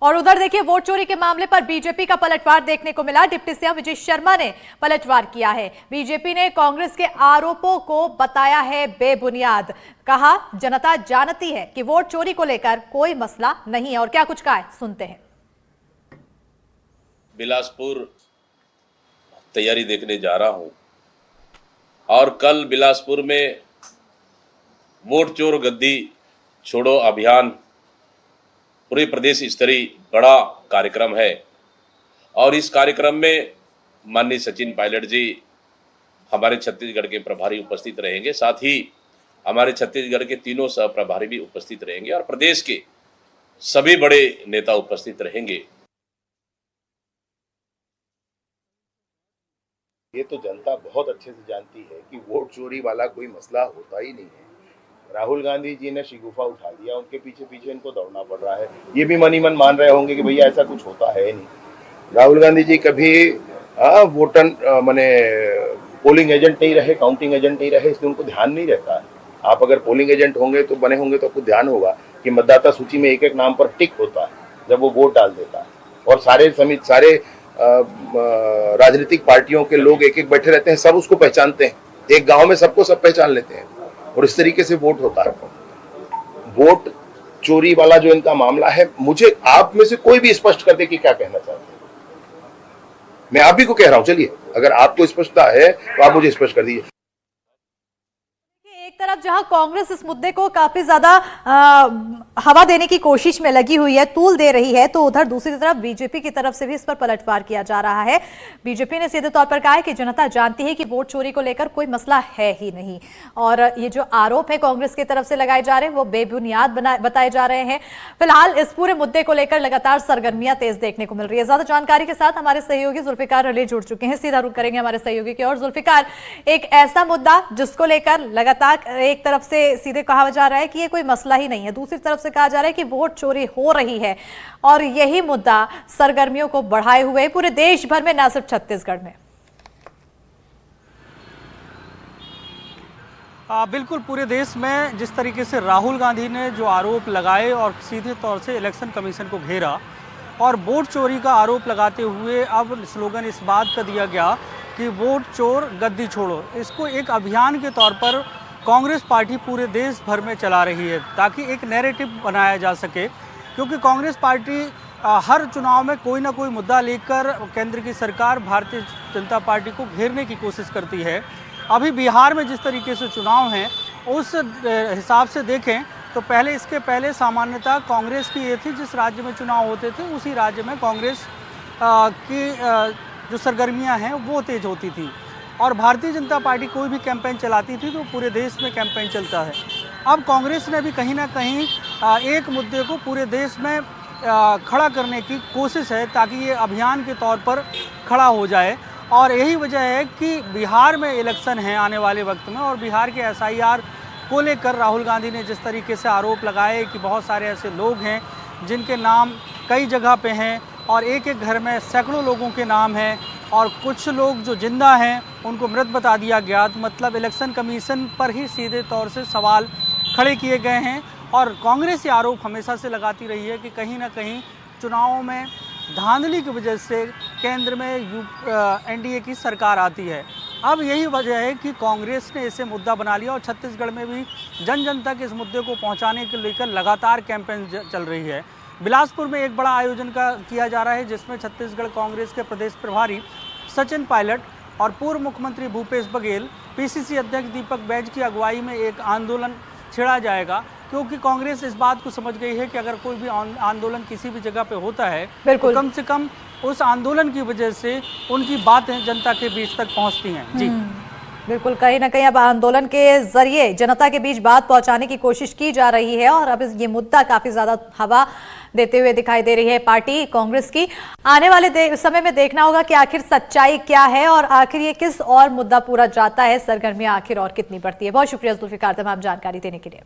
और उधर देखिए वोट चोरी के मामले पर बीजेपी का पलटवार देखने को मिला। डिप्टी सीएम विजय शर्मा ने पलटवार किया है। बीजेपी ने कांग्रेस के आरोपों को बताया है बेबुनियाद। कहा जनता जानती है कि वोट चोरी को लेकर कोई मसला नहीं है। और क्या कुछ कहा है, सुनते हैं। बिलासपुर तैयारी देखने जा रहा हूं और कल बिलासपुर में वोट चोर गद्दी छोड़ो अभियान पूरे प्रदेश स्तरीय बड़ा कार्यक्रम है और इस कार्यक्रम में माननीय सचिन पायलट जी हमारे छत्तीसगढ़ के प्रभारी उपस्थित रहेंगे। साथ ही हमारे छत्तीसगढ़ के तीनों सह प्रभारी भी उपस्थित रहेंगे और प्रदेश के सभी बड़े नेता उपस्थित रहेंगे। ये तो जनता बहुत अच्छे से जानती है कि वोट चोरी वाला कोई मसला होता ही नहीं है। राहुल गांधी जी ने शिगुफा उठा दिया, उनके पीछे पीछे इनको दौड़ना पड़ रहा है। ये भी मन ही मन मान रहे होंगे कि भैया ऐसा कुछ होता है नहीं। राहुल गांधी जी कभी वोटर माने पोलिंग एजेंट नहीं रहे, काउंटिंग एजेंट नहीं रहे, इसलिए उनको ध्यान नहीं रहता है। आप अगर पोलिंग एजेंट होंगे तो बने होंगे तो आपको ध्यान होगा कि मतदाता सूची में एक एक नाम पर टिक होता है जब वो वोट डाल देता है और सारे राजनीतिक पार्टियों के लोग एक एक बैठे रहते हैं, सब उसको पहचानते हैं। एक गांव में सबको सब पहचान लेते हैं और इस तरीके से वोट होता है। वोट चोरी वाला जो इनका मामला है, मुझे आप में से कोई भी स्पष्ट कर दे कि क्या कहना चाहते हैं। मैं आप ही को कह रहा हूं, चलिए अगर आपको स्पष्टता है तो आप मुझे स्पष्ट कर दीजिए। एक तरफ जहां कांग्रेस इस मुद्दे को काफी ज्यादा हवा देने की कोशिश में लगी हुई है, तूल दे रही है, तो उधर दूसरी तरफ बीजेपी की तरफ से भी इस पर पलटवार किया जा रहा है। बीजेपी ने सीधे तौर पर कहा है कि जनता जानती है कि वोट चोरी को लेकर कोई मसला है ही नहीं और ये जो आरोप है कांग्रेस की तरफ से लगाए जा रहे हैं वो बेबुनियाद बताए जा रहे हैं। फिलहाल इस पूरे मुद्दे को लेकर लगातार सरगर्मियां तेज देखने को मिल रही है। ज्यादा जानकारी के साथ हमारे सहयोगी जुल्फिकार अली जुड़ चुके हैं। सीधा रुख करेंगे हमारे सहयोगी की ओर। जुल्फिकार, एक ऐसा मुद्दा जिसको लेकर लगातार एक तरफ से सीधे कहा जा रहा है कि ये कोई मसला ही नहीं है, दूसरी तरफ से कहा जा रहा है कि वोट चोरी हो रही है और यही मुद्दा सरगर्मियों को बढ़ाए हुए पूरे देश भर में, न सिर्फ छत्तीसगढ़ में। बिल्कुल पूरे देश में जिस तरीके से राहुल गांधी ने जो आरोप लगाए और सीधे तौर से इलेक्शन कमीशन को घेरा और वोट चोरी का आरोप लगाते हुए अब स्लोगन इस बात का दिया गया कि वोट चोर गद्दी छोड़ो, इसको एक अभियान के तौर पर कांग्रेस पार्टी पूरे देश भर में चला रही है ताकि एक नैरेटिव बनाया जा सके। क्योंकि कांग्रेस पार्टी हर चुनाव में कोई ना कोई मुद्दा लेकर केंद्र की सरकार भारतीय जनता पार्टी को घेरने की कोशिश करती है। अभी बिहार में जिस तरीके से चुनाव हैं उस हिसाब से देखें तो इसके पहले सामान्यतः कांग्रेस की ये थी, जिस राज्य में चुनाव होते थे उसी राज्य में कांग्रेस की जो सरगर्मियां हैं वो तेज होती थी और भारतीय जनता पार्टी कोई भी कैंपेन चलाती थी तो पूरे देश में कैंपेन चलता है। अब कांग्रेस ने भी कहीं ना कहीं एक मुद्दे को पूरे देश में खड़ा करने की कोशिश है ताकि ये अभियान के तौर पर खड़ा हो जाए और यही वजह है कि बिहार में इलेक्शन है आने वाले वक्त में और बिहार के एसआईआर को लेकर राहुल गांधी ने जिस तरीके से आरोप लगाए कि बहुत सारे ऐसे लोग हैं जिनके नाम कई जगह पे हैं और एक एक घर में सैकड़ों लोगों के नाम हैं और कुछ लोग जो जिंदा हैं उनको मृत बता दिया गया। मतलब इलेक्शन कमीशन पर ही सीधे तौर से सवाल खड़े किए गए हैं और कांग्रेस ये आरोप हमेशा से लगाती रही है कि कहीं ना कहीं चुनावों में धांधली की वजह से केंद्र में एनडीए की सरकार आती है। अब यही वजह है कि कांग्रेस ने इसे मुद्दा बना लिया और छत्तीसगढ़ में भी जन जन तक इस मुद्दे को पहुंचाने के लेकर लगातार कैंपेन चल रही है। बिलासपुर में एक बड़ा आयोजन किया जा रहा है जिसमें छत्तीसगढ़ कांग्रेस के प्रदेश प्रभारी सचिन पायलट और पूर्व मुख्यमंत्री भूपेश बघेल, पीसीसी अध्यक्ष दीपक बैज की अगुवाई में एक आंदोलन छेड़ा जाएगा। क्योंकि कांग्रेस इस बात को समझ गई है कि अगर कोई भी आंदोलन किसी भी जगह पे होता है तो कम से कम उस आंदोलन की वजह से उनकी बातें जनता के बीच तक पहुंचती हैं। जी बिल्कुल, कहीं ना कहीं अब आंदोलन के जरिए जनता के बीच बात पहुंचाने की कोशिश की जा रही है और अब ये मुद्दा काफी ज्यादा हवा देते हुए दिखाई दे रही है पार्टी कांग्रेस की। आने वाले समय में देखना होगा कि आखिर सच्चाई क्या है और आखिर ये किस और मुद्दा पूरा जाता है, सरगर्मियां आखिर और कितनी बढ़ती है। बहुत शुक्रिया जुल्फिकार तमाम जानकारी देने के लिए।